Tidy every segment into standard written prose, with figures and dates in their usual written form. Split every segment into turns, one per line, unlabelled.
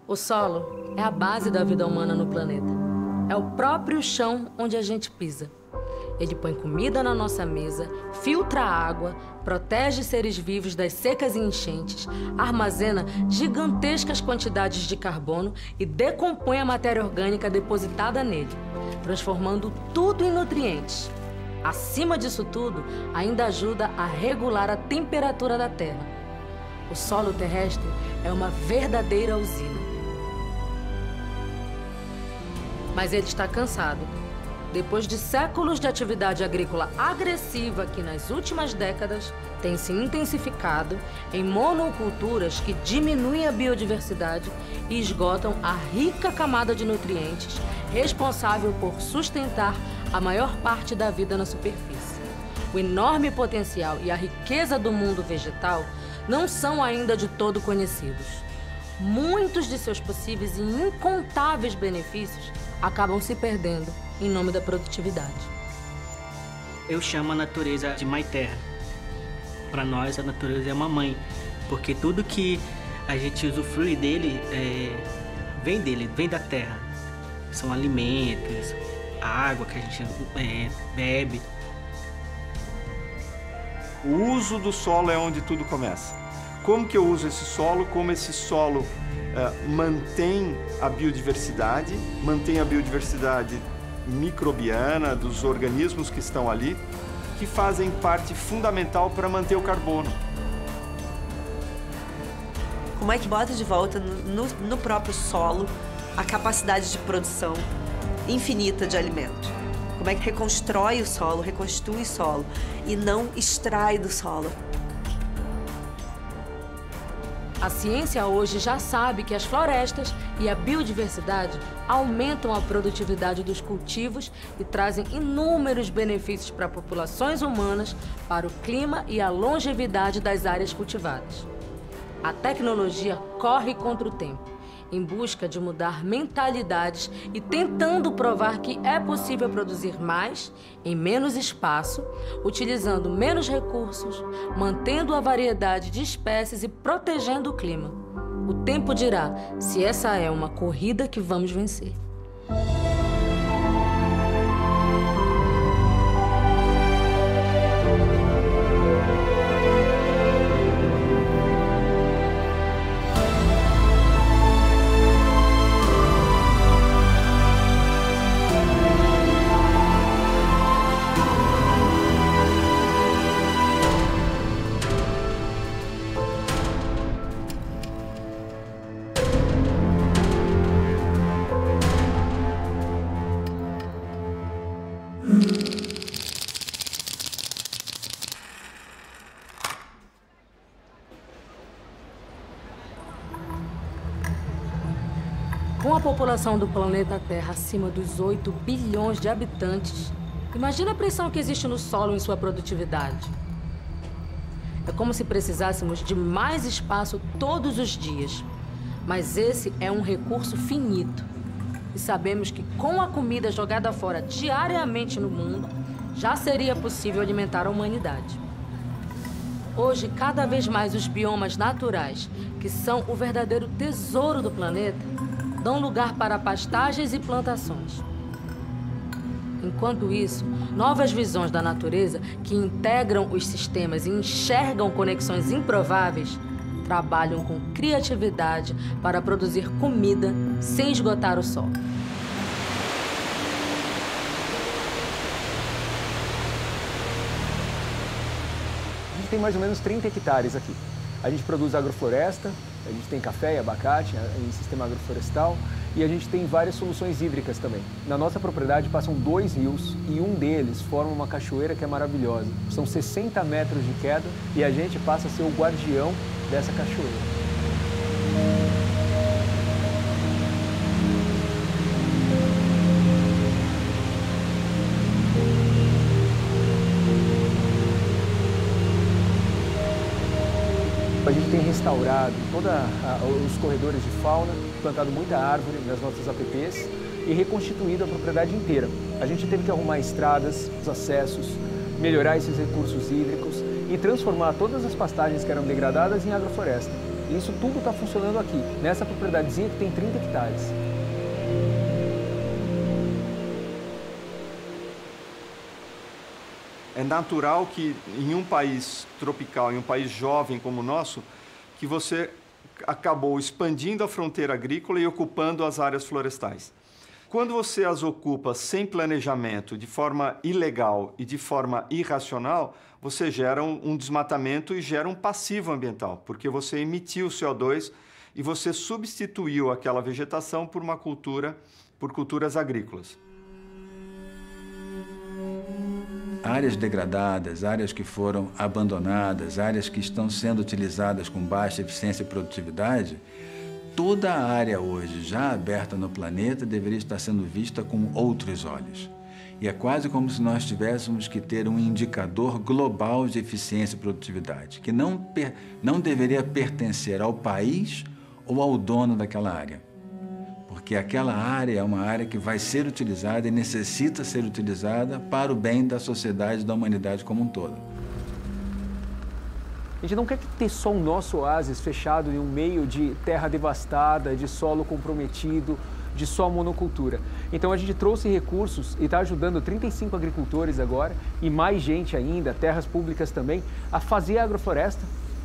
O solo é a base da vida humana no planeta. É o próprio chão onde a gente pisa. Ele põe comida na nossa mesa, filtra a água, protege seres vivos das secas e enchentes, armazena gigantescas quantidades de carbono e decompõe a matéria orgânica depositada nele, transformando tudo em nutrientes. Acima disso tudo, ainda ajuda a regular a temperatura da Terra. O solo terrestre é uma verdadeira usina. Mas ele está cansado. Depois de séculos de atividade agrícola agressiva que nas últimas décadas tem se intensificado em monoculturas que diminuem a biodiversidade e esgotam a rica camada de nutrientes responsável por sustentar a maior parte da vida na superfície. O enorme potencial e a riqueza do mundo vegetal não são ainda de todo conhecidos. Muitos de seus possíveis e incontáveis benefícios acabam se perdendo em nome da produtividade.
Eu chamo a natureza de Mãe Terra. Para nós, a natureza é uma mãe, porque tudo que a gente usufrui dele vem da terra. São alimentos, a água que a gente bebe.
O uso do solo é onde tudo começa. Como que eu uso esse solo? Como esse solo mantém a biodiversidade microbiana dos organismos que estão ali, que fazem parte fundamental para manter o carbono.
Como é que bota de volta no próprio solo a capacidade de produção infinita de alimento? Como é que reconstrói o solo, reconstitui o solo e não extrai do solo?
A ciência hoje já sabe que as florestas e a biodiversidade aumentam a produtividade dos cultivos e trazem inúmeros benefícios para populações humanas, para o clima e a longevidade das áreas cultivadas. A tecnologia corre contra o tempo, em busca de mudar mentalidades e tentando provar que é possível produzir mais em menos espaço, utilizando menos recursos, mantendo a variedade de espécies e protegendo o clima. O tempo dirá se essa é uma corrida que vamos vencer. Com a população do planeta Terra acima dos 8 bilhões de habitantes, imagina a pressão que existe no solo em sua produtividade. É como se precisássemos de mais espaço todos os dias. Mas esse é um recurso finito. E sabemos que com a comida jogada fora diariamente no mundo, já seria possível alimentar a humanidade. Hoje, cada vez mais os biomas naturais, que são o verdadeiro tesouro do planeta, dão lugar para pastagens e plantações. Enquanto isso, novas visões da natureza que integram os sistemas e enxergam conexões improváveis, trabalham com criatividade para produzir comida sem esgotar o solo.
A gente tem mais ou menos 30 hectares aqui. A gente produz agrofloresta, a gente tem café e abacate em sistema agroflorestal e a gente tem várias soluções hídricas também. Na nossa propriedade passam 2 rios e um deles forma uma cachoeira que é maravilhosa. São 60 metros de queda e a gente passa a ser o guardião dessa cachoeira. A gente tem restaurado todos os corredores de fauna, plantado muita árvore nas nossas APPs e reconstituído a propriedade inteira. A gente teve que arrumar estradas, os acessos, melhorar esses recursos hídricos e transformar todas as pastagens que eram degradadas em agrofloresta. E isso tudo está funcionando aqui, nessa propriedadezinha que tem 30 hectares.
É natural que em um país tropical, em um país jovem como o nosso, que você acabou expandindo a fronteira agrícola e ocupando as áreas florestais. Quando você as ocupa sem planejamento, de forma ilegal e de forma irracional, você gera um desmatamento e gera um passivo ambiental, porque você emitiu CO2 e você substituiu aquela vegetação por uma cultura, por culturas agrícolas.
Áreas degradadas, áreas que foram abandonadas, áreas que estão sendo utilizadas com baixa eficiência e produtividade, toda a área hoje já aberta no planeta deveria estar sendo vista com outros olhos. E é quase como se nós tivéssemos que ter um indicador global de eficiência e produtividade, que não deveria pertencer ao país ou ao dono daquela área. Porque aquela área é uma área que vai ser utilizada e necessita ser utilizada para o bem da sociedade e da humanidade como um todo.
A gente não quer ter só o nosso oásis fechado em um meio de terra devastada, de solo comprometido, de só monocultura. Então a gente trouxe recursos e está ajudando 35 agricultores agora e mais gente ainda, terras públicas também, a fazer agrofloresta,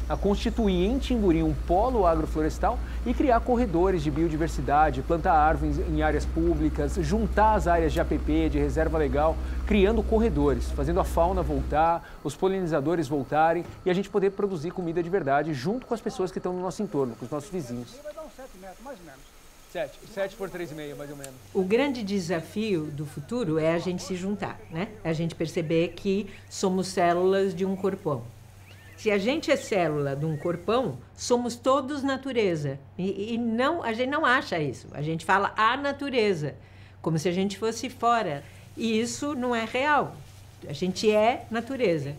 a constituir em Timburi um polo agroflorestal e criar corredores de biodiversidade, plantar árvores em áreas públicas, juntar as áreas de APP, de reserva legal, criando corredores, fazendo a fauna voltar, os polinizadores voltarem e a gente poder produzir comida de verdade junto com as pessoas que estão no nosso entorno, com os nossos vizinhos. Vai dar uns 7 metros, mais ou menos. 7 por 3,5, mais ou menos.
O grande desafio do futuro é a gente se juntar, né? A gente perceber que somos células de um corpão. Se a gente é célula de um corpão, somos todos natureza. E não, a gente não acha isso. A gente fala a natureza, como se a gente fosse fora. E isso não é real. A gente é natureza.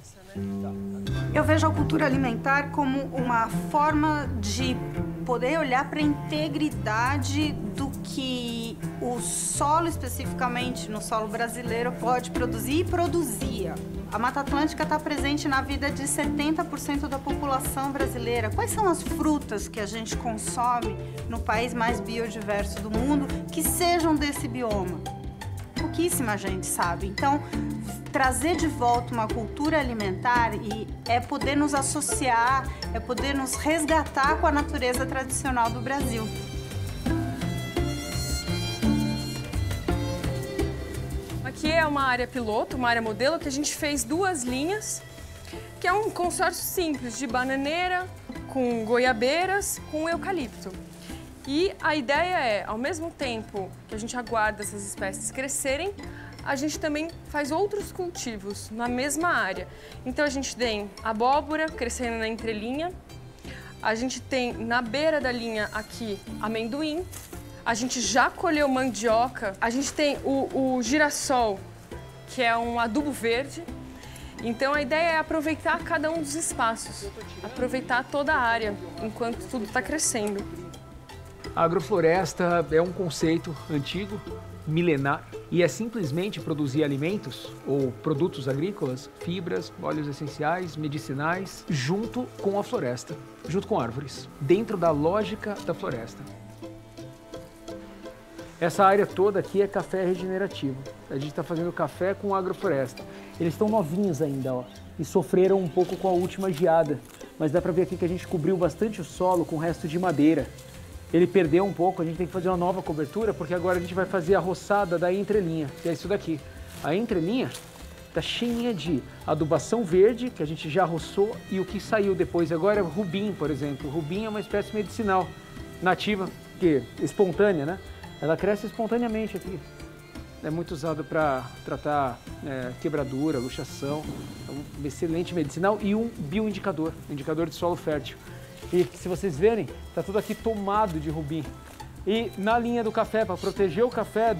Eu vejo a cultura alimentar como uma forma de poder olhar para a integridade do que o solo, especificamente no solo brasileiro, pode produzir e produzia. A Mata Atlântica está presente na vida de 70% da população brasileira. Quais são as frutas que a gente consome no país mais biodiverso do mundo que sejam desse bioma? Pouquíssima gente sabe. Então, trazer de volta uma cultura alimentar é poder nos associar, é poder nos resgatar com a natureza tradicional do Brasil.
Aqui é uma área piloto, uma área modelo, que a gente fez 2 linhas, que é um consórcio simples de bananeira, com goiabeiras, com eucalipto. E a ideia é, ao mesmo tempo que a gente aguarda essas espécies crescerem, a gente também faz outros cultivos na mesma área. Então a gente tem abóbora crescendo na entrelinha, a gente tem na beira da linha aqui amendoim, a gente já colheu mandioca, a gente tem o girassol, que é um adubo verde. Então a ideia é aproveitar cada um dos espaços, aproveitar toda a área enquanto tudo está crescendo.
A agrofloresta é um conceito antigo, milenar, e é simplesmente produzir alimentos ou produtos agrícolas, fibras, óleos essenciais, medicinais, junto com a floresta, junto com árvores, dentro da lógica da floresta. Essa área toda aqui é café regenerativo. A gente está fazendo café com agrofloresta. Eles estão novinhos ainda, ó, e sofreram um pouco com a última geada, mas dá para ver aqui que a gente cobriu bastante o solo com resto de madeira. Ele perdeu um pouco, a gente tem que fazer uma nova cobertura, porque agora a gente vai fazer a roçada da entrelinha, que é isso daqui. A entrelinha está cheinha de adubação verde, que a gente já roçou, e o que saiu depois agora é rubim, por exemplo. O rubim é uma espécie medicinal nativa, que é espontânea, né? Ela cresce espontaneamente aqui. É muito usado para tratar quebradura, luxação, é um excelente medicinal e um bioindicador, indicador de solo fértil. E se vocês verem, está tudo aqui tomado de rubim. E na linha do café, para proteger o café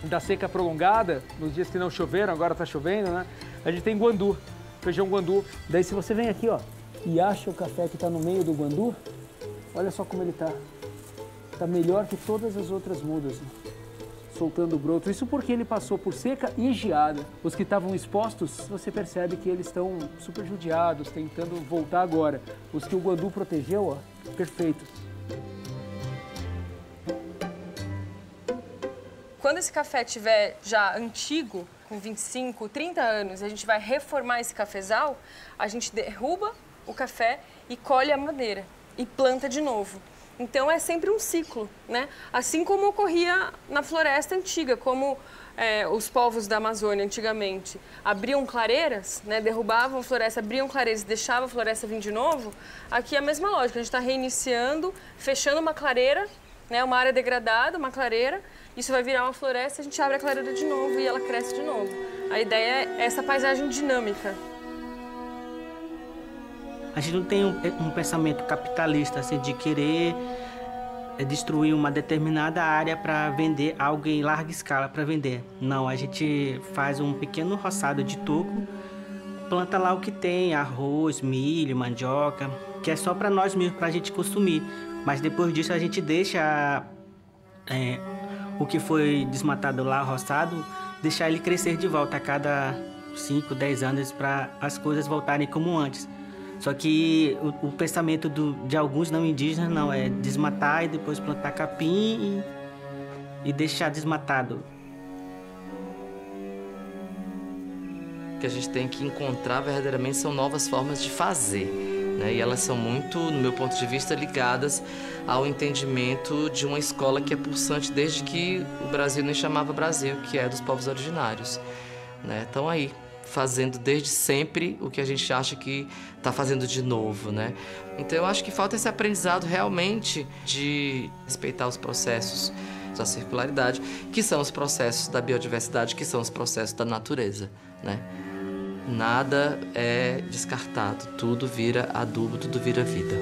da seca prolongada, nos dias que não choveram, agora está chovendo, né? A gente tem guandu, feijão guandu. Daí se você vem aqui, ó, e acha o café que está no meio do guandu, olha só como ele está. Está melhor que todas as outras mudas. Né? soltando broto. Isso porque ele passou por seca e geada. Os que estavam expostos, você percebe que eles estão super judiados, tentando voltar agora. Os que o guandu protegeu, ó, perfeitos.
Quando esse café estiver já antigo, com 25, 30 anos, a gente vai reformar esse cafezal, a gente derruba o café e colhe a madeira e planta de novo. Então é sempre um ciclo, né? Assim como ocorria na floresta antiga, como os povos da Amazônia antigamente abriam clareiras, né? Derrubavam a floresta, abriam clareiras e deixavam a floresta vir de novo. Aqui é a mesma lógica, a gente está reiniciando, fechando uma clareira, né? Uma área degradada, uma clareira. Isso vai virar uma floresta, a gente abre a clareira de novo e ela cresce de novo. A ideia é essa paisagem dinâmica.
A gente não tem um pensamento capitalista, assim, de querer destruir uma determinada área para vender algo em larga escala para vender. Não, a gente faz um pequeno roçado de toco, planta lá o que tem, arroz, milho, mandioca, que é só para nós mesmos, para a gente consumir. Mas depois disso a gente deixa o que foi desmatado lá, roçado, deixar ele crescer de volta a cada 5, 10 anos para as coisas voltarem como antes. Só que o pensamento de alguns não indígenas não é desmatar e depois plantar capim e deixar desmatado.
O que a gente tem que encontrar verdadeiramente são novas formas de fazer, né? E elas são muito, no meu ponto de vista, ligadas ao entendimento de uma escola que é pulsante desde que o Brasil nem chamava Brasil, que é dos povos originários, né? Então aí, fazendo desde sempre o que a gente acha que está fazendo de novo, né? Então eu acho que falta esse aprendizado realmente de respeitar os processos da circularidade, que são os processos da biodiversidade, que são os processos da natureza, né? Nada é descartado, tudo vira adubo, tudo vira vida.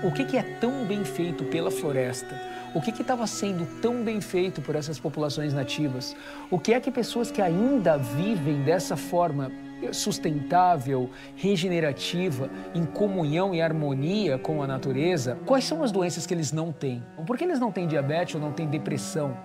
O que é tão bem feito pela floresta? O que estava sendo tão bem feito por essas populações nativas? O que é que pessoas que ainda vivem dessa forma sustentável, regenerativa, em comunhão e harmonia com a natureza, quais são as doenças que eles não têm? Por que eles não têm diabetes ou não têm depressão?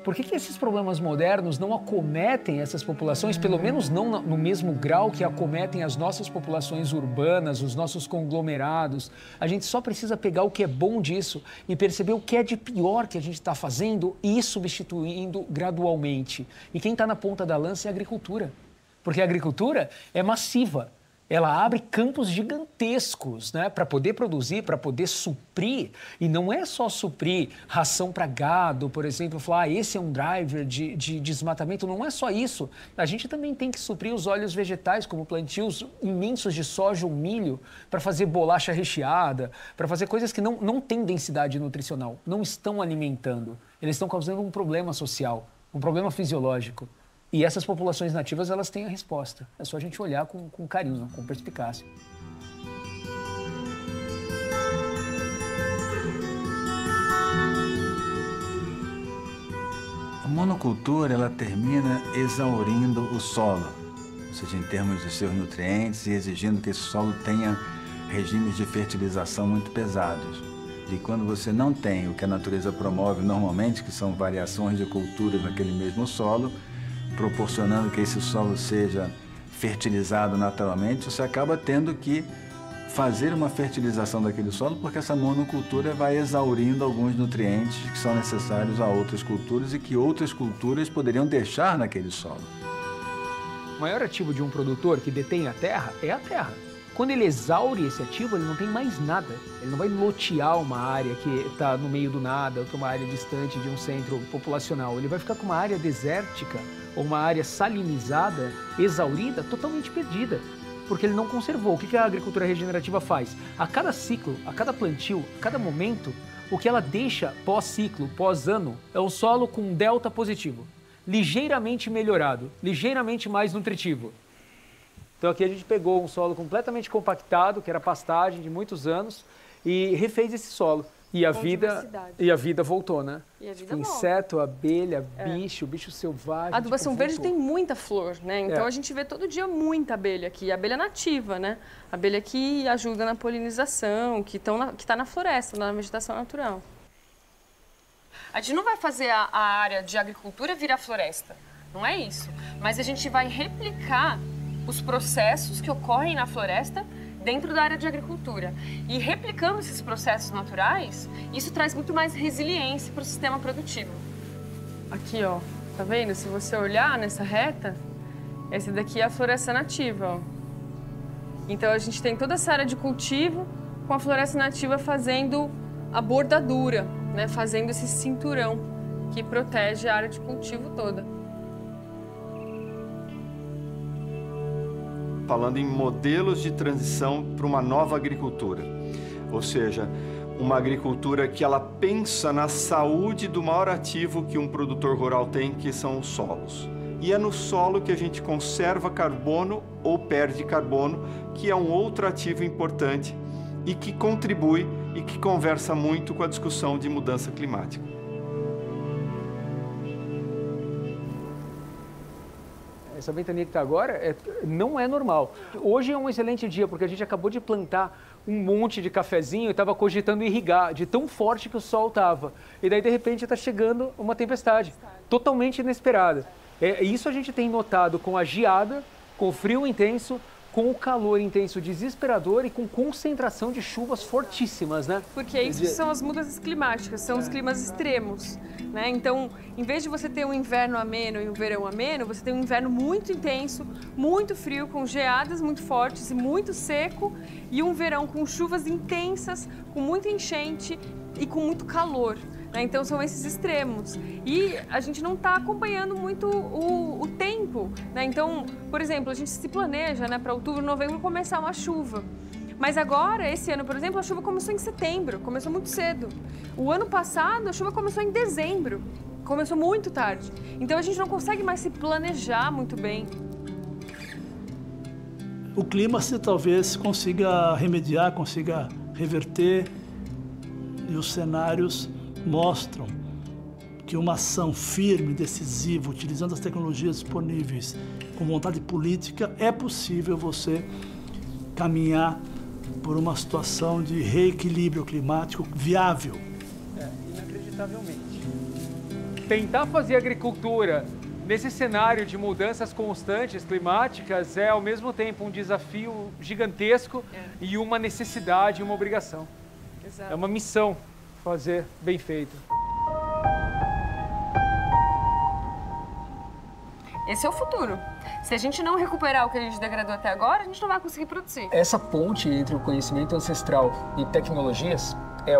Por que esses problemas modernos não acometem essas populações, pelo menos não no mesmo grau que acometem as nossas populações urbanas, os nossos conglomerados? A gente só precisa pegar o que é bom disso e perceber o que é de pior que a gente está fazendo e ir substituindo gradualmente. E quem está na ponta da lança é a agricultura, porque a agricultura é massiva. Ela abre campos gigantescos, né, para poder produzir, para poder suprir. E não é só suprir ração para gado, por exemplo, falar esse é um driver de desmatamento. Não é só isso. A gente também tem que suprir os óleos vegetais, como plantios imensos de soja ou milho, para fazer bolacha recheada, para fazer coisas que não têm densidade nutricional, não estão alimentando. Eles estão causando um problema social, um problema fisiológico. E essas populações nativas, elas têm a resposta. É só a gente olhar com carinho, com perspicácia.
A monocultura, ela termina exaurindo o solo, ou seja, em termos de seus nutrientes e exigindo que esse solo tenha regimes de fertilização muito pesados. E quando você não tem o que a natureza promove normalmente, que são variações de culturas naquele mesmo solo, proporcionando que esse solo seja fertilizado naturalmente, você acaba tendo que fazer uma fertilização daquele solo, porque essa monocultura vai exaurindo alguns nutrientes que são necessários a outras culturas e que outras culturas poderiam deixar naquele solo.
O maior ativo de um produtor que detém a terra é a terra. Quando ele exaure esse ativo, ele não tem mais nada. Ele não vai lotear uma área que está no meio do nada, ou que é uma área distante de um centro populacional. Ele vai ficar com uma área desértica, ou uma área salinizada, exaurida, totalmente perdida, porque ele não conservou. O que a agricultura regenerativa faz? A cada ciclo, a cada plantio, a cada momento, o que ela deixa pós-ciclo, pós-ano, é um solo com delta positivo, ligeiramente melhorado, ligeiramente mais nutritivo. Então aqui a gente pegou um solo completamente compactado, que era pastagem de muitos anos, e refez esse solo. E a vida voltou, né?
E a vida
tipo, inseto, abelha, bicho selvagem.
A adubação verde
voltou.
tem muita flor, né? Então a gente vê todo dia muita abelha aqui. Abelha nativa, né? Abelha que ajuda na polinização, que está na floresta, na vegetação natural. A gente não vai fazer a área de agricultura virar floresta, não é isso. Mas a gente vai replicar os processos que ocorrem na floresta dentro da área de agricultura. E replicando esses processos naturais, isso traz muito mais resiliência para o sistema produtivo. Aqui, ó, tá vendo? Se você olhar nessa reta, essa daqui é a floresta nativa, ó. Então a gente tem toda essa área de cultivo com a floresta nativa fazendo a bordadura, né? Fazendo esse cinturão que protege a área de cultivo toda.
Falando em modelos de transição para uma nova agricultura, ou seja, uma agricultura que ela pensa na saúde do maior ativo que um produtor rural tem, que são os solos. E é no solo que a gente conserva carbono ou perde carbono, que é um outro ativo importante e que contribui e que conversa muito com a discussão de mudança climática.
Essa ventania que está agora não é normal. Hoje é um excelente dia, porque a gente acabou de plantar um monte de cafezinho e estava cogitando irrigar, de tão forte que o sol estava. E daí, de repente, está chegando uma tempestade, totalmente inesperada. Isso a gente tem notado com a geada, com o frio intenso, com o calor intenso desesperador e com concentração de chuvas fortíssimas, né?
Porque isso são as mudanças climáticas, são os climas extremos, né? Então, em vez de você ter um inverno ameno e um verão ameno, você tem um inverno muito intenso, muito frio, com geadas muito fortes e muito seco, e um verão com chuvas intensas, com muita enchente e com muito calor. Então são esses extremos e a gente não está acompanhando muito o tempo, né? Então, por exemplo, a gente se planeja, né, para outubro, novembro começar uma chuva. Mas agora, esse ano, por exemplo, a chuva começou em setembro, começou muito cedo. O ano passado, a chuva começou em dezembro, começou muito tarde. Então a gente não consegue mais se planejar muito bem.
O clima, se talvez consiga remediar, consiga reverter, e os cenários mostram que uma ação firme, decisiva, utilizando as tecnologias disponíveis, com vontade política, é possível você caminhar por uma situação de reequilíbrio climático viável.
Inacreditavelmente. Tentar fazer agricultura nesse cenário de mudanças constantes climáticas é, ao mesmo tempo, um desafio gigantesco e uma necessidade, uma obrigação. Exato. É uma missão fazer bem feito.
Esse é o futuro. Se a gente não recuperar o que a gente degradou até agora, a gente não vai conseguir produzir.
Essa ponte entre o conhecimento ancestral e tecnologias é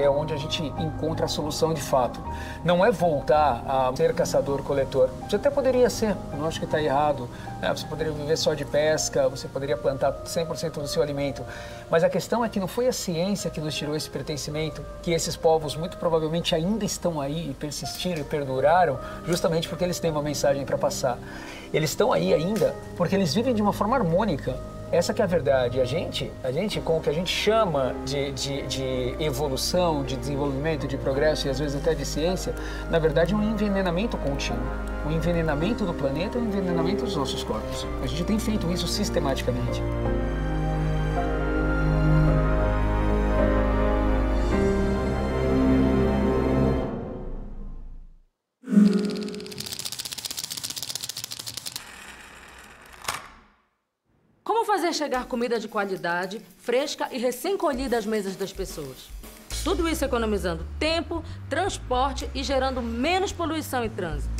onde a gente encontra a solução de fato. Não é voltar a ser caçador-coletor. Você até poderia ser, eu não acho que está errado. Você poderia viver só de pesca, você poderia plantar 100% do seu alimento. Mas a questão é que não foi a ciência que nos tirou esse pertencimento, que esses povos muito provavelmente ainda estão aí e persistiram e perduraram, justamente porque eles têm uma mensagem para passar. Eles estão aí ainda porque eles vivem de uma forma harmônica. Essa que é a verdade. A gente com o que a gente chama de evolução, de desenvolvimento, de progresso e às vezes até de ciência, na verdade é um envenenamento contínuo. O envenenamento do planeta e o envenenamento dos nossos corpos. A gente tem feito isso sistematicamente.
Fazer chegar comida de qualidade, fresca e recém-colhida às mesas das pessoas. Tudo isso economizando tempo, transporte e gerando menos poluição e trânsito.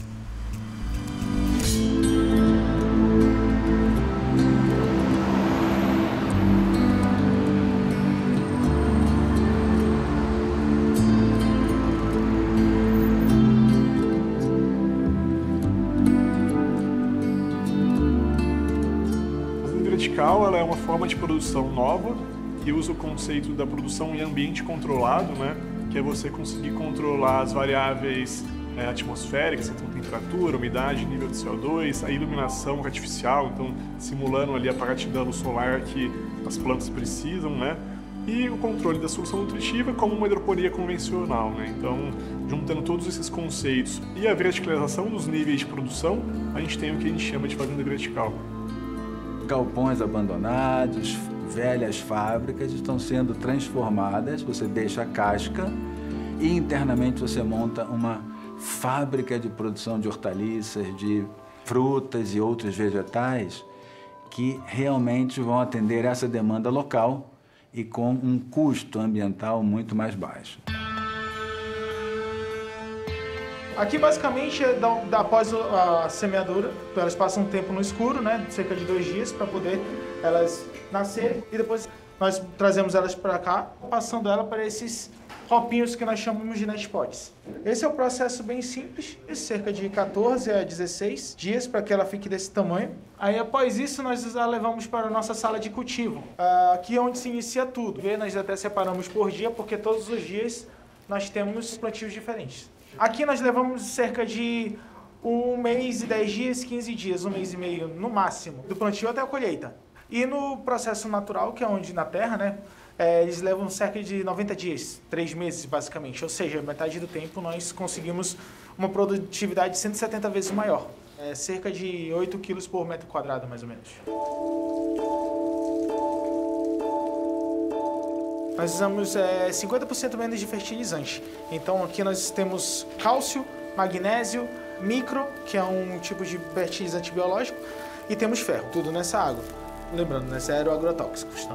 Ela é uma forma de produção nova que usa o conceito da produção em ambiente controlado, né? Que é você conseguir controlar as variáveis atmosféricas, então temperatura, umidade, nível de CO2, a iluminação artificial, então simulando ali a parte de luz solar que as plantas precisam, né? E o controle da solução nutritiva como uma hidroponia convencional, né? Então, juntando todos esses conceitos e a verticalização dos níveis de produção, a gente tem o que a gente chama de fazenda vertical.
Galpões abandonados, velhas fábricas estão sendo transformadas, você deixa a casca e internamente você monta uma fábrica de produção de hortaliças, de frutas e outros vegetais que realmente vão atender essa demanda local e com um custo ambiental muito mais baixo.
Aqui, basicamente, após a semeadura, elas passam um tempo no escuro, né, cerca de 2 dias, para poder elas nascerem. E depois nós trazemos elas para cá, passando ela para esses copinhos que nós chamamos de netpots. Esse é o processo bem simples, cerca de 14 a 16 dias para que ela fique desse tamanho. Aí, após isso, nós a levamos para a nossa sala de cultivo. Aqui é onde se inicia tudo. Nós até separamos por dia, porque todos os dias nós temos plantios diferentes. Aqui nós levamos cerca de 1 mês e 10 dias, 15 dias, 1 mês e meio no máximo, do plantio até a colheita. E no processo natural, que é onde na terra, né, eles levam cerca de 90 dias, 3 meses basicamente. Ou seja, metade do tempo nós conseguimos uma produtividade 170 vezes maior. Cerca de 8 quilos por metro quadrado, mais ou menos. Nós usamos 50% menos de fertilizante. Então aqui nós temos cálcio, magnésio, micro, que é um tipo de fertilizante biológico, e temos ferro, tudo nessa água. Lembrando, né, zero agrotóxicos, tá?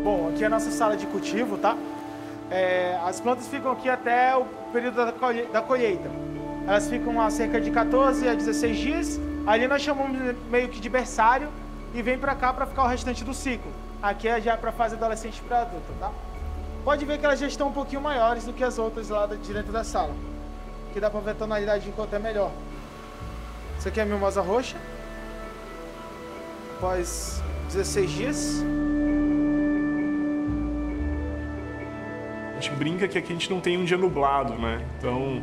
Bom, aqui é a nossa sala de cultivo, tá? As plantas ficam aqui até o período da colheita. Elas ficam a cerca de 14 a 16 dias. Ali nós chamamos meio que de berçário e vem pra cá pra ficar o restante do ciclo. Aqui é já para fase adolescente para adulta, tá? Pode ver que elas já estão um pouquinho maiores do que as outras lá de dentro da sala. Aqui dá para ver a tonalidade de cor até melhor. Isso aqui é a mimosa roxa. Após 16 dias.
A gente brinca que aqui a gente não tem um dia nublado, né? Então,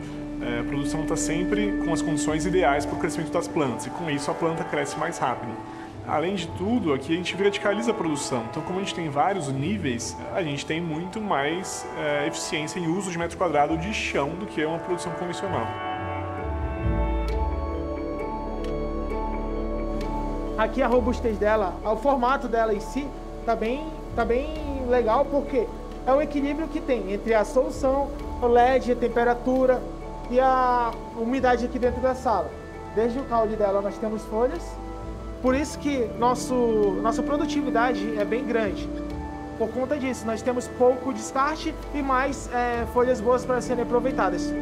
a produção está sempre com as condições ideais para o crescimento das plantas. E com isso a planta cresce mais rápido. Além de tudo, aqui a gente verticaliza a produção. Então, como a gente tem vários níveis, a gente tem muito mais eficiência em uso de metro quadrado de chão do que uma produção convencional.
Aqui a robustez dela, o formato dela em si, tá bem legal, porque é um equilíbrio que tem entre a solução, o LED, a temperatura e a umidade aqui dentro da sala. Desde o caule dela nós temos folhas. Por isso que nossa produtividade é bem grande. Por conta disso, nós temos pouco descarte e mais folhas boas para serem aproveitadas.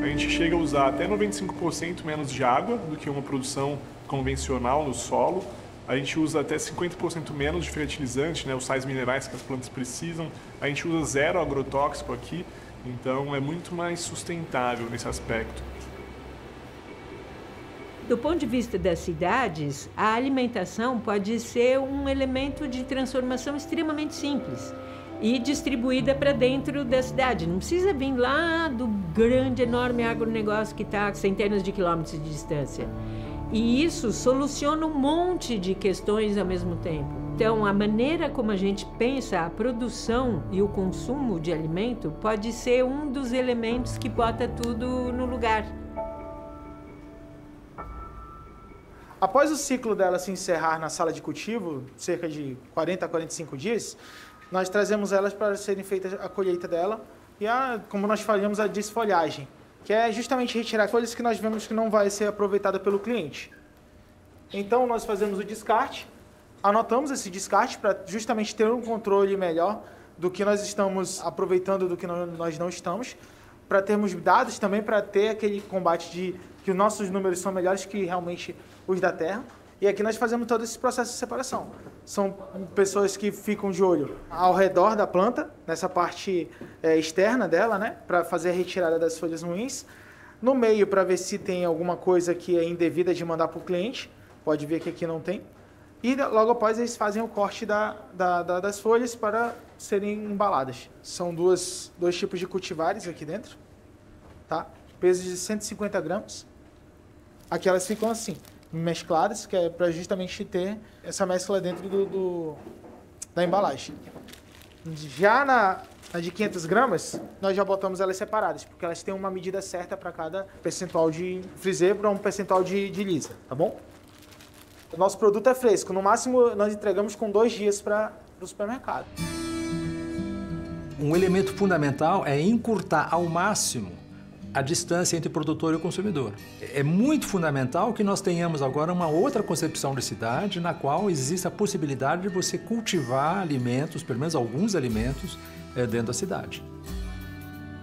A gente chega a usar até 95% menos de água do que uma produção convencional no solo. A gente usa até 50% menos de fertilizante, né, os sais minerais que as plantas precisam. A gente usa zero agrotóxico aqui, então é muito mais sustentável nesse aspecto.
Do ponto de vista das cidades, a alimentação pode ser um elemento de transformação extremamente simples e distribuída para dentro da cidade. Não precisa vir lá do grande, enorme agronegócio que está a centenas de quilômetros de distância. E isso soluciona um monte de questões ao mesmo tempo. Então, a maneira como a gente pensa a produção e o consumo de alimento pode ser um dos elementos que bota tudo no lugar.
Após o ciclo dela se encerrar na sala de cultivo, cerca de 40 a 45 dias, nós trazemos elas para serem feitas a colheita dela e, como nós falamos, a desfolhagem, que é justamente retirar folhas que nós vemos que não vai ser aproveitada pelo cliente. Então, nós fazemos o descarte, anotamos esse descarte para justamente ter um controle melhor do que nós estamos aproveitando, do que nós não estamos, para termos dados também para ter aquele combate de que os nossos números são melhores que realmente os da terra. E aqui nós fazemos todo esse processo de separação. São pessoas que ficam de olho ao redor da planta, nessa parte externa dela, né, para fazer a retirada das folhas ruins. No meio, para ver se tem alguma coisa que é indevida de mandar para o cliente. Pode ver que aqui não tem. E logo após eles fazem o corte das folhas para serem embaladas. São dois tipos de cultivares aqui dentro. Tá? Peso de 150 gramas. Aqui elas ficam assim, mescladas, que é para justamente ter essa mescla dentro da embalagem. Já na de 500 gramas, nós já botamos elas separadas, porque elas têm uma medida certa para cada percentual de frisê para um percentual de lisa, tá bom? O nosso produto é fresco, no máximo nós entregamos com 2 dias para o supermercado.
Um elemento fundamental é encurtar ao máximo a distância entre o produtor e o consumidor. É muito fundamental que nós tenhamos agora uma outra concepção de cidade na qual existe a possibilidade de você cultivar alimentos, pelo menos alguns alimentos, dentro da cidade.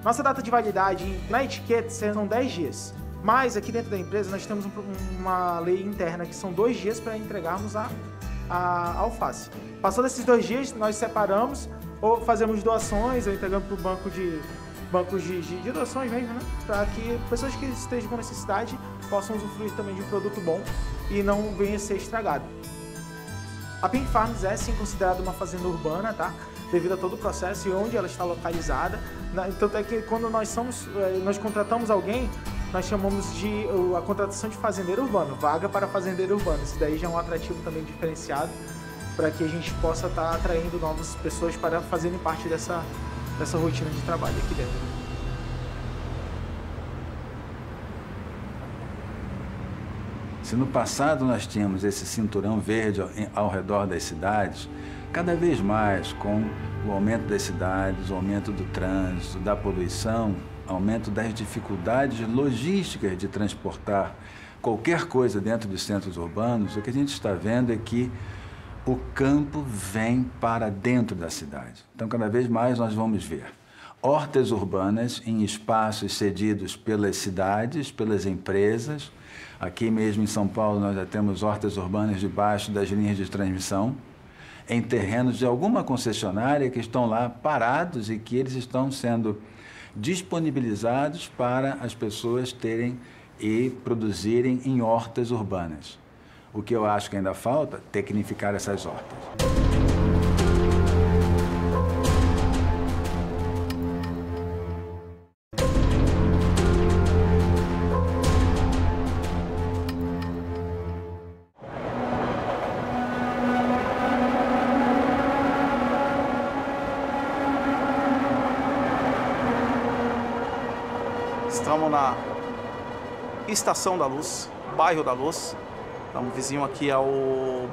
Nossa data de validade na etiqueta serão 10 dias. Mas aqui dentro da empresa nós temos uma lei interna que são 2 dias para entregarmos a alface. Passou desses 2 dias, nós separamos ou fazemos doações ou entregamos para o bancos de doações mesmo, né? Para que pessoas que estejam com necessidade possam usufruir também de um produto bom e não venha a ser estragado. A Pink Farms é sim considerada uma fazenda urbana, tá? Devido a todo o processo e onde ela está localizada. Tanto é que quando nós contratamos alguém, nós chamamos a contratação de fazendeiro urbano, vaga para fazendeiro urbano. Isso daí já é um atrativo também diferenciado para que a gente possa estar atraindo novas pessoas para fazerem parte dessa rotina de trabalho aqui dentro.
Se no passado nós tínhamos esse cinturão verde ao redor das cidades, cada vez mais com o aumento das cidades, o aumento do trânsito, da poluição, aumento das dificuldades logísticas de transportar qualquer coisa dentro dos centros urbanos, o que a gente está vendo é que o campo vem para dentro da cidade. Então, cada vez mais nós vamos ver hortas urbanas em espaços cedidos pelas cidades, pelas empresas. Aqui mesmo em São Paulo nós já temos hortas urbanas debaixo das linhas de transmissão, em terrenos de alguma concessionária que estão lá parados e que eles estão sendo disponibilizados para as pessoas terem e produzirem em hortas urbanas. O que eu acho que ainda falta, tecnificar essas hortas.
Estamos na Estação da Luz, bairro da Luz. Estamos vizinho aqui ao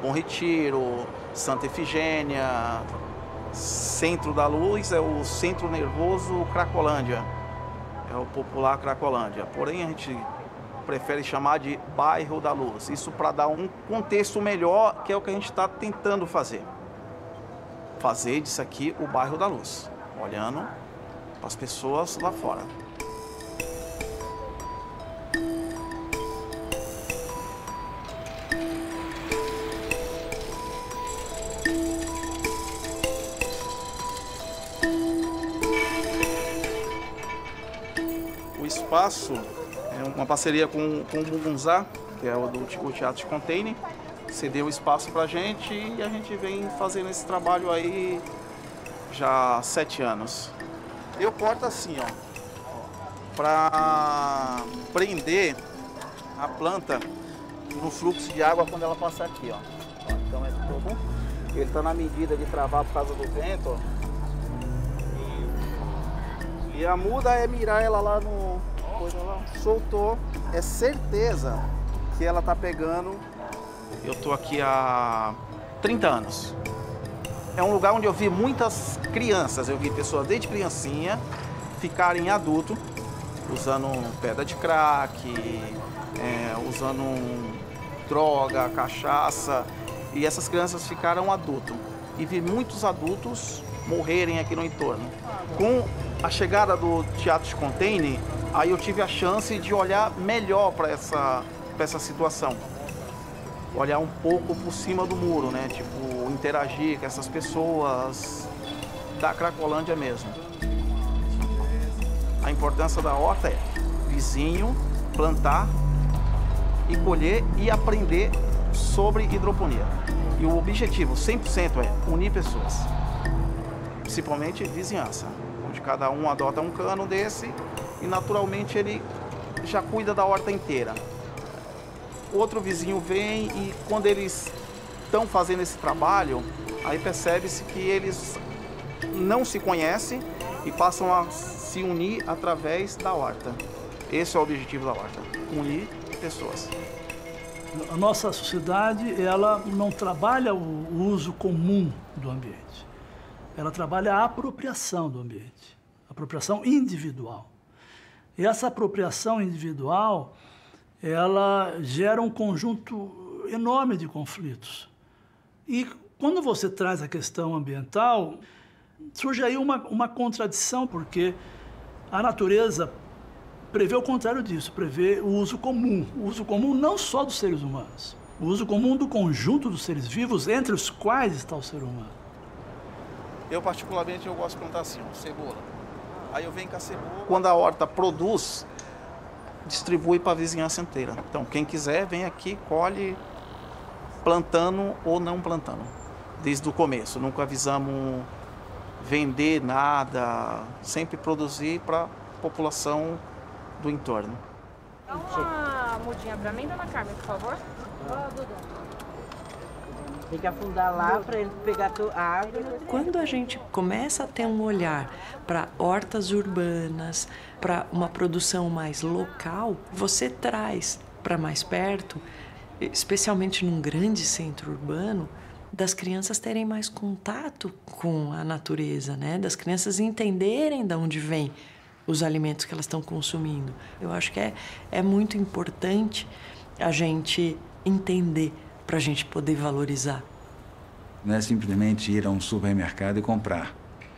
Bom Retiro, Santa Efigênia. Centro da Luz é o Centro Nervoso Cracolândia. É o popular Cracolândia. Porém, a gente prefere chamar de bairro da Luz. Isso para dar um contexto melhor, que é o que a gente está tentando fazer. Fazer disso aqui o bairro da Luz, olhando para as pessoas lá fora. O espaço é uma parceria com o Mugunzá, que é o Teatro de Container, cedeu o espaço pra gente e a gente vem fazendo esse trabalho aí já há 7 anos. Eu corto assim, ó, para prender a planta no fluxo de água quando ela passar aqui, ó. Então é todo, ele tá na medida de travar por causa do vento, ó. E a muda é mirar ela lá no... Soltou, é certeza que ela tá pegando. Eu tô aqui há 30 anos. É um lugar onde eu vi muitas crianças, eu vi pessoas desde criancinha ficarem adulto, usando pedra de crack, usando droga, cachaça, e essas crianças ficaram adultos. E vi muitos adultos morrerem aqui no entorno. Com a chegada do Teatro de Container, aí eu tive a chance de olhar melhor para essa situação. Olhar um pouco por cima do muro, né? Tipo, interagir com essas pessoas da Cracolândia mesmo. A importância da horta é vizinho, plantar e colher e aprender sobre hidroponia. E o objetivo 100% é unir pessoas, principalmente vizinhança, onde cada um adota um cano desse e naturalmente ele já cuida da horta inteira. Outro vizinho vem e quando eles estão fazendo esse trabalho, aí percebe-se que eles não se conhecem e passam a se unir através da horta. Esse é o objetivo da horta, unir pessoas.
A nossa sociedade, ela não trabalha o uso comum do ambiente. ela trabalha a apropriação do ambiente, apropriação individual. E essa apropriação individual, ela gera um conjunto enorme de conflitos. E quando você traz a questão ambiental, surge aí uma contradição, porque a natureza prevê o contrário disso, prevê o uso comum não só dos seres humanos, o uso comum do conjunto dos seres vivos, entre os quais está o ser humano.
Eu, particularmente, eu gosto de plantar assim, ó, cebola. Aí eu venho com a cebola. Quando a horta produz, distribui para a vizinhança inteira. Então, quem quiser, vem aqui, colhe, plantando ou não plantando. Desde o começo, nunca avisamos vender nada, sempre produzir para a população do entorno.
Dá uma mudinha para mim, dona Carmen, por favor.
Tem que afundar lá para ele pegar a água.
Quando a gente começa a ter um olhar para hortas urbanas, para uma produção mais local, você traz para mais perto, especialmente num grande centro urbano, das crianças terem mais contato com a natureza, né? Das crianças entenderem de onde vêm os alimentos que elas estão consumindo. Eu acho que é muito importante a gente entender para a gente poder valorizar.
Não é simplesmente ir a um supermercado e comprar.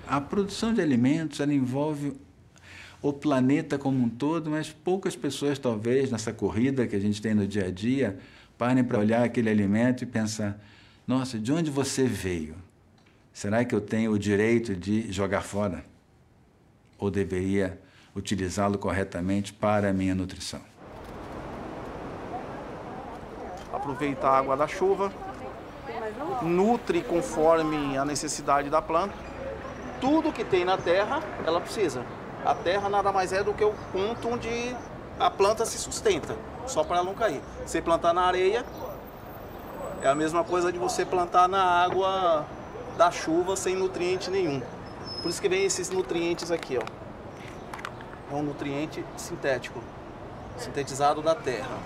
A produção de alimentos, ela envolve o planeta como um todo, mas poucas pessoas, talvez, nessa corrida que a gente tem no dia a dia, parem para olhar aquele alimento e pensar: nossa, de onde você veio? Será que eu tenho o direito de jogar fora? Ou deveria utilizá-lo corretamente para a minha nutrição?
Aproveita a água da chuva, nutre conforme a necessidade da planta. Tudo que tem na terra, ela precisa. A terra nada mais é do que o ponto onde a planta se sustenta, só para ela não cair. Você plantar na areia, é a mesma coisa de você plantar na água da chuva sem nutriente nenhum. Por isso que vem esses nutrientes aqui, ó. É um nutriente sintético, sintetizado da terra.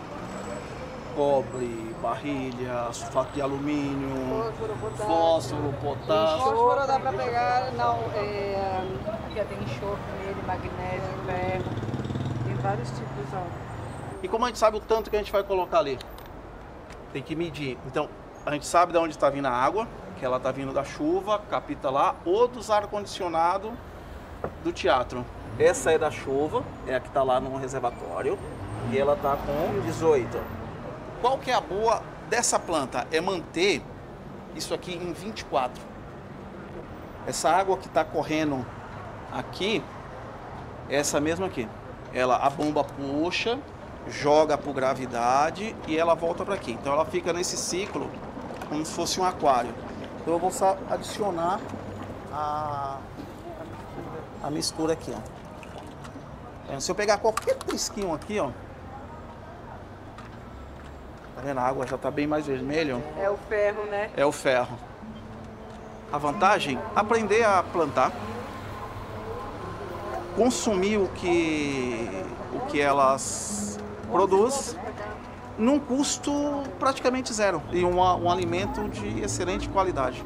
Cobre, barrilha, sulfato de alumínio, fósforo, potássio.
Fósforo dá pra pegar, não, aqui tem enxofre nele, magnésio, ferro, tem vários tipos, ó.
E como a gente sabe o tanto que a gente vai colocar ali? Tem que medir. Então, a gente sabe de onde está vindo a água, que ela está vindo da chuva, capita lá, ou dos ar-condicionado do teatro. Essa é da chuva, é a que está lá no reservatório, e ela está com 18. Qual que é a boa dessa planta? É manter isso aqui em 24. Essa água que está correndo aqui, é essa mesma aqui. A bomba puxa, joga por gravidade e ela volta para aqui. Então ela fica nesse ciclo como se fosse um aquário. Então eu vou só adicionar a mistura aqui, ó. Então, se eu pegar qualquer trisquinho aqui, ó, tá vendo? A água já tá bem mais vermelha.
É o ferro, né?
É o ferro. A vantagem, aprender a plantar, consumir o que elas produzem, num custo praticamente zero. E um alimento de excelente qualidade.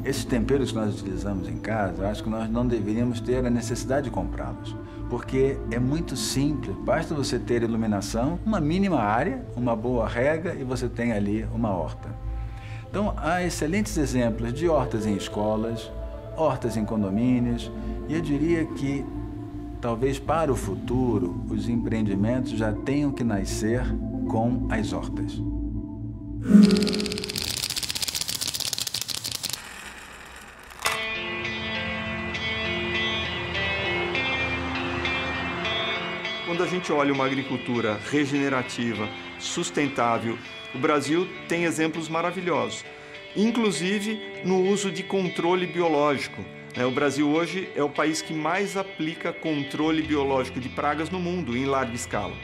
Esses temperos que nós utilizamos em casa, eu acho que nós não deveríamos ter a necessidade de comprá-los, porque é muito simples, basta você ter iluminação, uma mínima área, uma boa rega e você tem ali uma horta. Então, há excelentes exemplos de hortas em escolas, hortas em condomínios, e eu diria que, talvez para o futuro, os empreendimentos já tenham que nascer com as hortas.
Quando a gente olha uma agricultura regenerativa, sustentável, o Brasil tem exemplos maravilhosos, inclusive no uso de controle biológico. O Brasil hoje é o país que mais aplica controle biológico de pragas no mundo, em larga escala.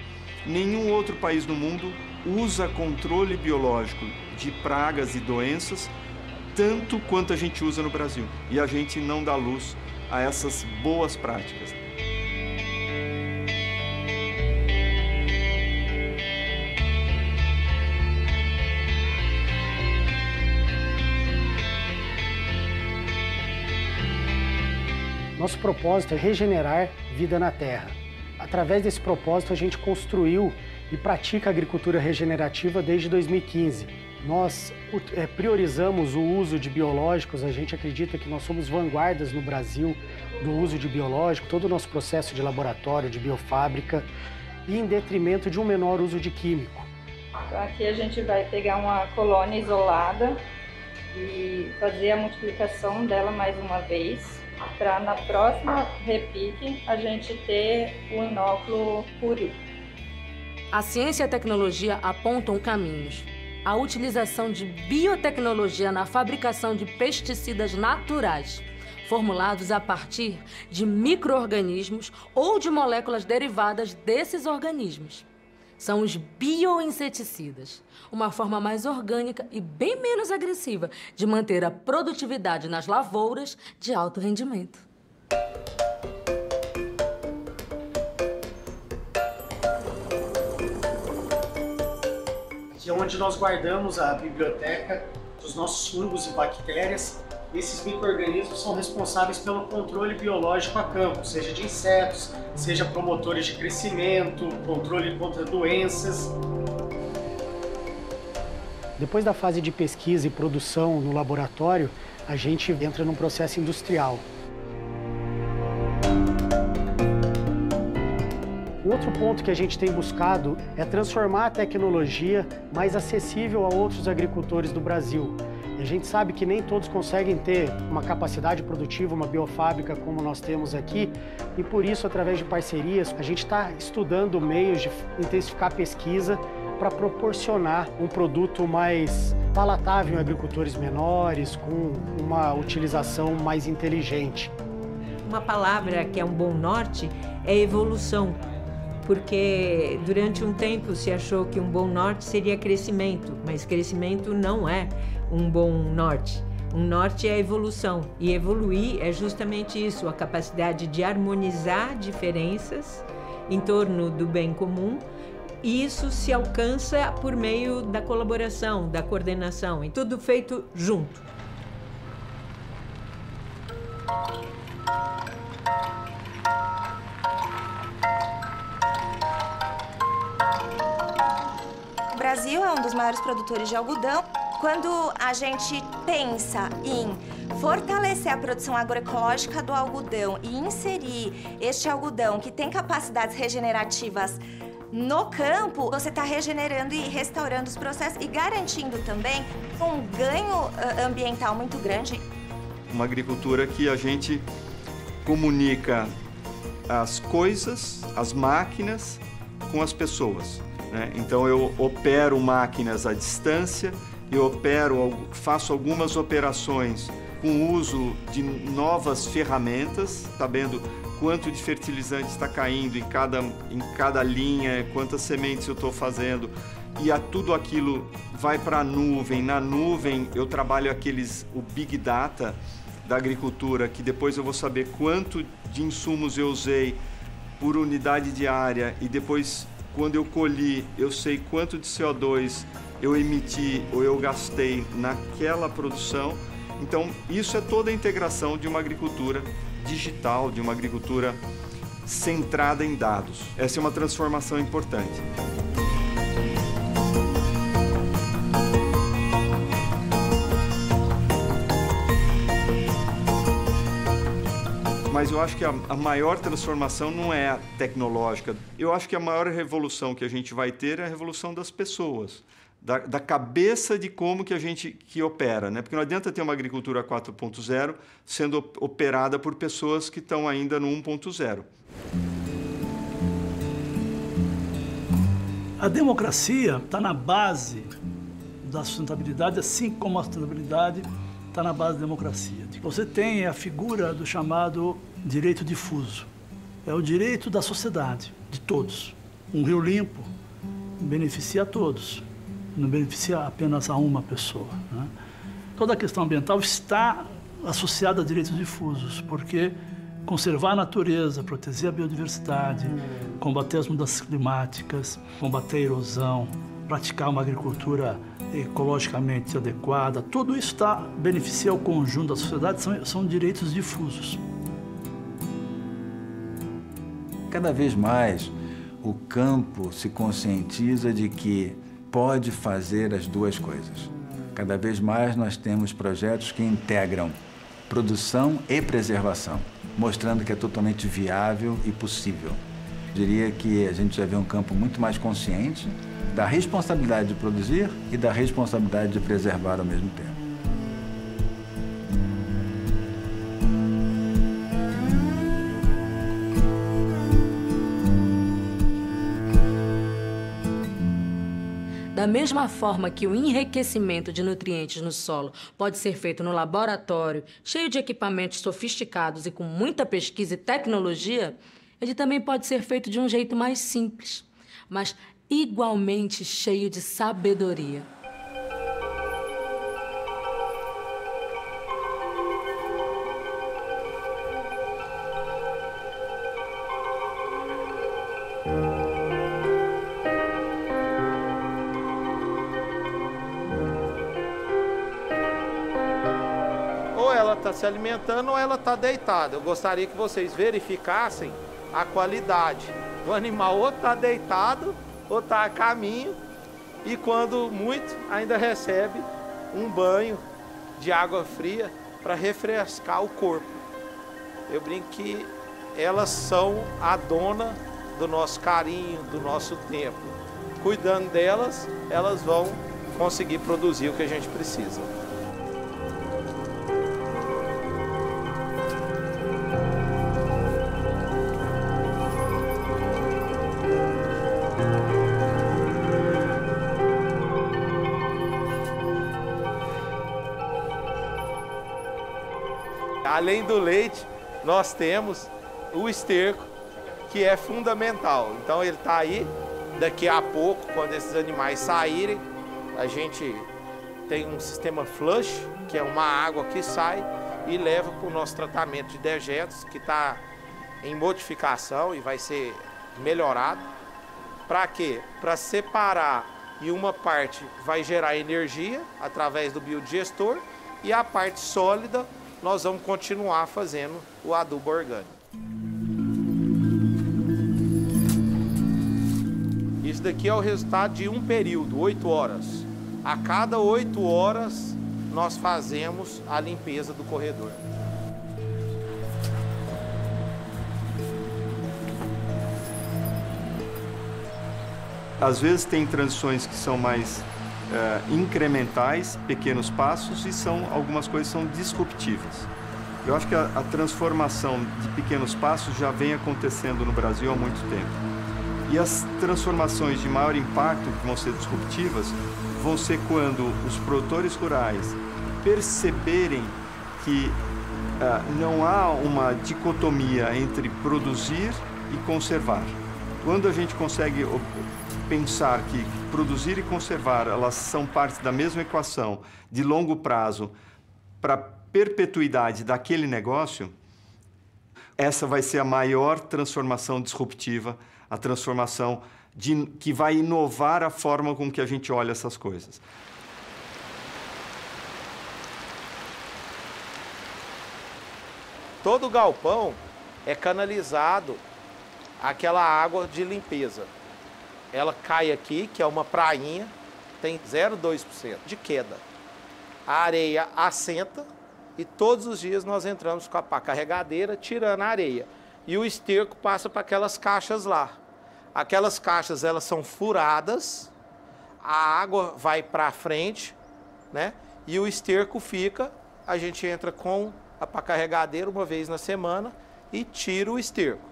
Nenhum outro país no mundo usa controle biológico de pragas e doenças tanto quanto a gente usa no Brasil. E a gente não dá luz a essas boas práticas.
Nosso propósito é regenerar vida na terra. Através desse propósito, a gente construiu e pratica a agricultura regenerativa desde 2015. Nós priorizamos o uso de biológicos, a gente acredita que nós somos vanguardas no Brasil do uso de biológico, todo o nosso processo de laboratório, de biofábrica, e em detrimento de um menor uso de químico.
Então aqui a gente vai pegar uma colônia isolada e fazer a multiplicação dela mais uma vez, para na próxima repique a gente ter o inóculo puro.
A ciência e a tecnologia apontam caminhos. A utilização de biotecnologia na fabricação de pesticidas naturais, formulados a partir de micro-organismos ou de moléculas derivadas desses organismos. São os bioinseticidas, uma forma mais orgânica e bem menos agressiva de manter a produtividade nas lavouras de alto rendimento.
Aqui é onde nós guardamos a biblioteca dos nossos fungos e bactérias. Esses micro-organismos são responsáveis pelo controle biológico a campo, seja de insetos, seja promotores de crescimento, controle contra doenças. Depois da fase de pesquisa e produção no laboratório, a gente entra num processo industrial. Outro ponto que a gente tem buscado é transformar a tecnologia mais acessível a outros agricultores do Brasil. E a gente sabe que nem todos conseguem ter uma capacidade produtiva, uma biofábrica como nós temos aqui, e por isso, através de parcerias, a gente está estudando meios de intensificar a pesquisa para proporcionar um produto mais palatável em agricultores menores, com uma utilização mais inteligente.
Uma palavra que é um bom norte é evolução, porque durante um tempo se achou que um bom norte seria crescimento, mas crescimento não é um bom norte. Um norte é evolução, e evoluir é justamente isso, a capacidade de harmonizar diferenças em torno do bem comum, e isso se alcança por meio da colaboração, da coordenação, e tudo feito junto.
O Brasil é um dos maiores produtores de algodão. Quando a gente pensa em fortalecer a produção agroecológica do algodão e inserir este algodão que tem capacidades regenerativas no campo, você está regenerando e restaurando os processos e garantindo também um ganho ambiental muito grande.
Uma agricultura que a gente comunica as coisas, as máquinas, com as pessoas, né? Então eu opero máquinas à distância, faço algumas operações com o uso de novas ferramentas, sabendo quanto de fertilizante está caindo em cada linha, quantas sementes eu estou fazendo, e tudo aquilo vai para a nuvem. Na nuvem eu trabalho o Big Data da agricultura, que depois eu vou saber quanto de insumos eu usei por unidade diária, e depois, quando eu colhi, eu sei quanto de CO2 eu emiti ou eu gastei naquela produção. Então, isso é toda a integração de uma agricultura digital, de uma agricultura centrada em dados. Essa é uma transformação importante. Mas eu acho que a maior transformação não é a tecnológica. Eu acho que a maior revolução que a gente vai ter é a revolução das pessoas, da cabeça de como que a gente opera, né? Porque não adianta ter uma agricultura 4.0 sendo operada por pessoas que estão ainda no 1.0.
A democracia está na base da sustentabilidade, assim como a sustentabilidade está na base da democracia. Você tem a figura do chamado direito difuso. É o direito da sociedade, de todos. Um rio limpo beneficia a todos, não beneficia apenas a uma pessoa, né? Toda a questão ambiental está associada a direitos difusos, porque conservar a natureza, proteger a biodiversidade, combater as mudanças climáticas, combater a erosão, praticar uma agricultura ecologicamente adequada, tudo isso beneficia o conjunto da sociedade, são direitos difusos.
Cada vez mais o campo se conscientiza de que pode fazer as duas coisas. Cada vez mais nós temos projetos que integram produção e preservação, mostrando que é totalmente viável e possível. Eu diria que a gente já vê um campo muito mais consciente da responsabilidade de produzir e da responsabilidade de preservar ao mesmo tempo.
Da mesma forma que o enriquecimento de nutrientes no solo pode ser feito no laboratório, cheio de equipamentos sofisticados e com muita pesquisa e tecnologia, ele também pode ser feito de um jeito mais simples, mas igualmente cheio de sabedoria.
Se alimentando ou ela está deitada. Eu gostaria que vocês verificassem a qualidade. O animal ou está deitado ou está a caminho e quando muito ainda recebe um banho de água fria para refrescar o corpo. Eu brinco que elas são a dona do nosso carinho, do nosso tempo. Cuidando delas, elas vão conseguir produzir o que a gente precisa. Além do leite, nós temos o esterco, que é fundamental. Então ele está aí, daqui a pouco, quando esses animais saírem, a gente tem um sistema flush, que é uma água que sai e leva para o nosso tratamento de dejetos, que está em modificação e vai ser melhorado. Para quê? Para separar, e uma parte vai gerar energia através do biodigestor e a parte sólida nós vamos continuar fazendo o adubo orgânico. Isso daqui é o resultado de um período, 8 horas. A cada 8 horas nós fazemos a limpeza do corredor.
Às vezes tem transições que são mais incrementais, pequenos passos, e algumas coisas são disruptivas. Eu acho que a transformação de pequenos passos já vem acontecendo no Brasil há muito tempo. E as transformações de maior impacto, que vão ser disruptivas, vão ser quando os produtores rurais perceberem que não há uma dicotomia entre produzir e conservar. Quando a gente consegue pensar que produzir e conservar, elas são parte da mesma equação de longo prazo para a perpetuidade daquele negócio, essa vai ser a maior transformação disruptiva, a transformação que vai inovar a forma com que a gente olha essas coisas.
Todo galpão é canalizado aquela água de limpeza. Ela cai aqui, que é uma prainha, tem 0,2% de queda. A areia assenta e todos os dias nós entramos com a pá carregadeira tirando a areia. E o esterco passa para aquelas caixas lá. Aquelas caixas, elas são furadas, a água vai para frente, né? E o esterco fica, a gente entra com a pá carregadeira uma vez na semana e tira o esterco.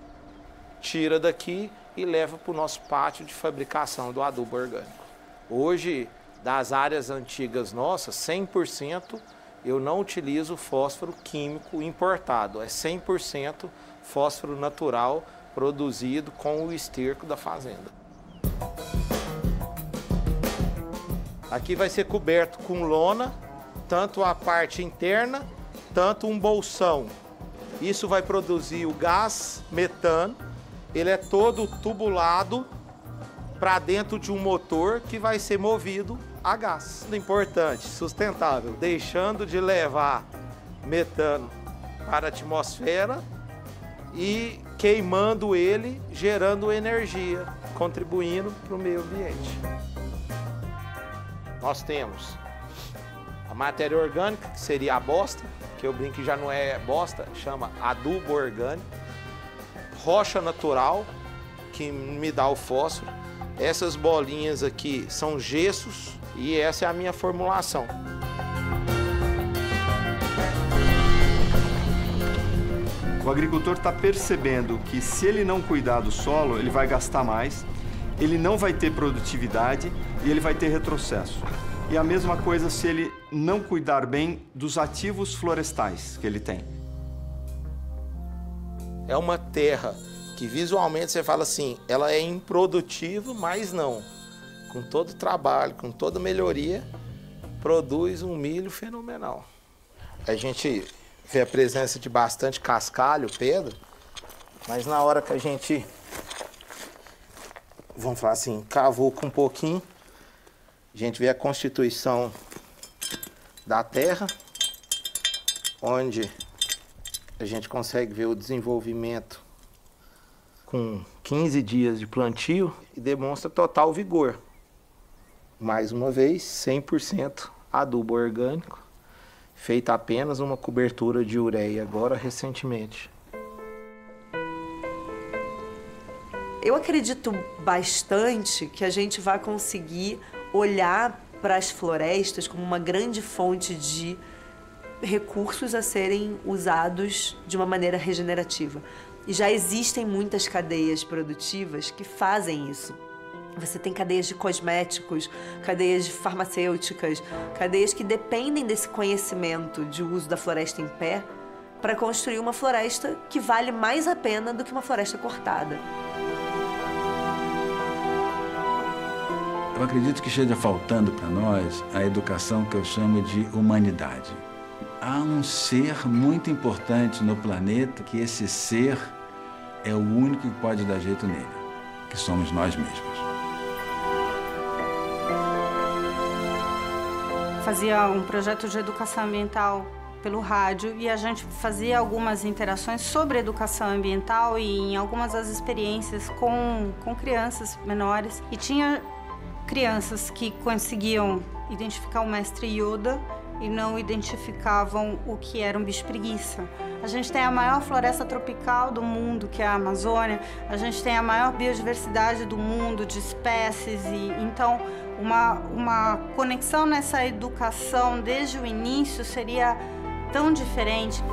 Tira daqui e leva para o nosso pátio de fabricação do adubo orgânico. Hoje, das áreas antigas nossas, 100% eu não utilizo fósforo químico importado. É 100% fósforo natural produzido com o esterco da fazenda. Aqui vai ser coberto com lona, tanto a parte interna, tanto um bolsão. Isso vai produzir o gás metano. Ele é todo tubulado para dentro de um motor que vai ser movido a gás. Importante, sustentável, deixando de levar metano para a atmosfera e queimando ele, gerando energia, contribuindo para o meio ambiente. Nós temos a matéria orgânica, que seria a bosta, que eu brinco que já não é bosta, chama adubo orgânico. Rocha natural, que me dá o fósforo. Essas bolinhas aqui são gessos e essa é a minha formulação.
O agricultor está percebendo que se ele não cuidar do solo, ele vai gastar mais, ele não vai ter produtividade e ele vai ter retrocesso. E a mesma coisa se ele não cuidar bem dos ativos florestais que ele tem.
É uma terra que visualmente você fala assim, ela é improdutiva, mas não. Com todo o trabalho, com toda melhoria, produz um milho fenomenal. A gente vê a presença de bastante cascalho, pedra, mas na hora que a gente, vamos falar assim, cavou com um pouquinho, a gente vê a constituição da terra, onde a gente consegue ver o desenvolvimento com 15 dias de plantio e demonstra total vigor. Mais uma vez, 100% adubo orgânico, feita apenas uma cobertura de ureia agora recentemente.
Eu acredito bastante que a gente vai conseguir olhar para as florestas como uma grande fonte de recursos a serem usados de uma maneira regenerativa. E já existem muitas cadeias produtivas que fazem isso. Você tem cadeias de cosméticos, cadeias de farmacêuticas, cadeias que dependem desse conhecimento de uso da floresta em pé para construir uma floresta que vale mais a pena do que uma floresta cortada.
Eu acredito que esteja faltando para nós a educação que eu chamo de humanidade. Há um ser muito importante no planeta que esse ser é o único que pode dar jeito nele, que somos nós mesmos.
Fazia um projeto de educação ambiental pelo rádio e a gente fazia algumas interações sobre educação ambiental e em algumas das experiências com crianças menores. E tinha crianças que conseguiam identificar o mestre Yoda e não identificavam o que era um bicho preguiça. A gente tem a maior floresta tropical do mundo, que é a Amazônia. A gente tem a maior biodiversidade do mundo de espécies e então uma conexão nessa educação desde o início seria tão diferente.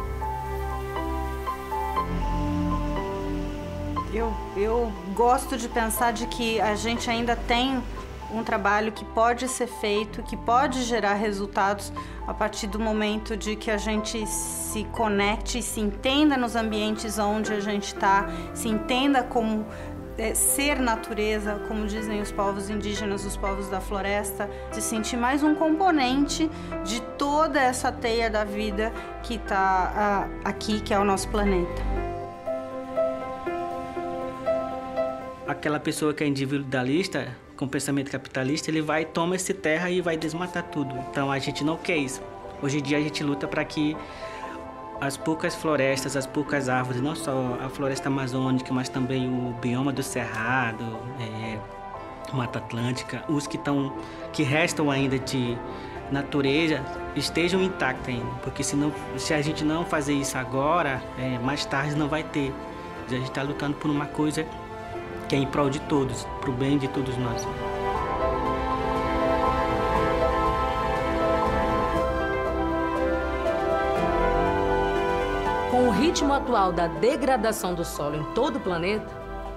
Eu gosto de pensar de que a gente ainda tem um trabalho que pode ser feito, que pode gerar resultados a partir do momento de que a gente se conecte e se entenda nos ambientes onde a gente está, se entenda como ser natureza, como dizem os povos indígenas, os povos da floresta, se sentir mais um componente de toda essa teia da vida que está aqui, que é o nosso planeta.
Aquela pessoa que é individualista, com pensamento capitalista, ele vai, toma essa terra e vai desmatar tudo. Então a gente não quer isso. Hoje em dia a gente luta para que as poucas florestas, as poucas árvores, não só a floresta amazônica, mas também o bioma do Cerrado, Mata Atlântica, os que restam ainda de natureza, estejam intactos ainda. Porque se a gente não fazer isso agora, mais tarde não vai ter. A gente está lutando por uma coisa que é em prol de todos, para o bem de todos nós.
Com o ritmo atual da degradação do solo em todo o planeta,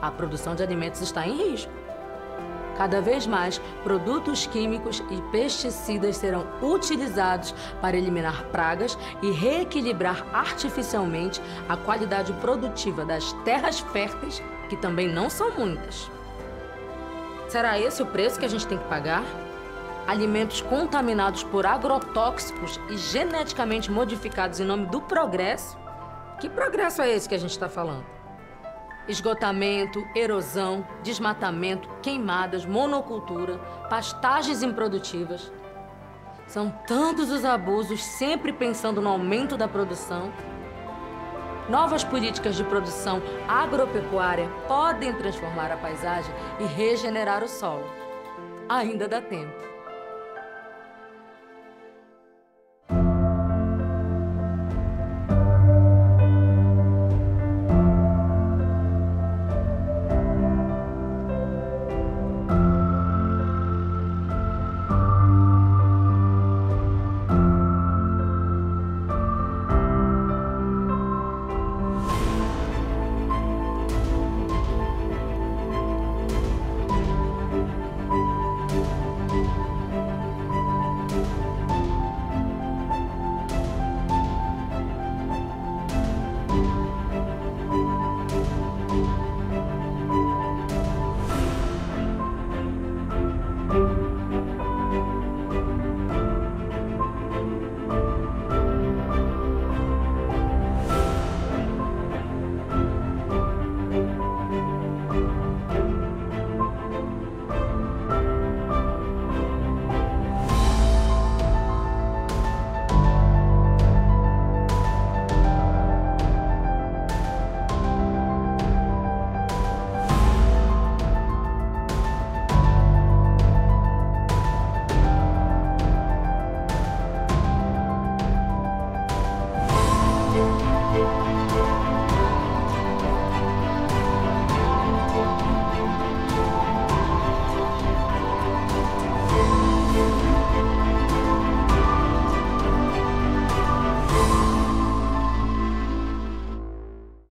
a produção de alimentos está em risco. Cada vez mais, produtos químicos e pesticidas serão utilizados para eliminar pragas e reequilibrar artificialmente a qualidade produtiva das terras férteis, que também não são muitas. Será esse o preço que a gente tem que pagar? Alimentos contaminados por agrotóxicos e geneticamente modificados em nome do progresso? Que progresso é esse que a gente está falando? Esgotamento, erosão, desmatamento, queimadas, monocultura, pastagens improdutivas. São tantos os abusos, sempre pensando no aumento da produção. Novas políticas de produção agropecuária podem transformar a paisagem e regenerar o solo. Ainda dá tempo.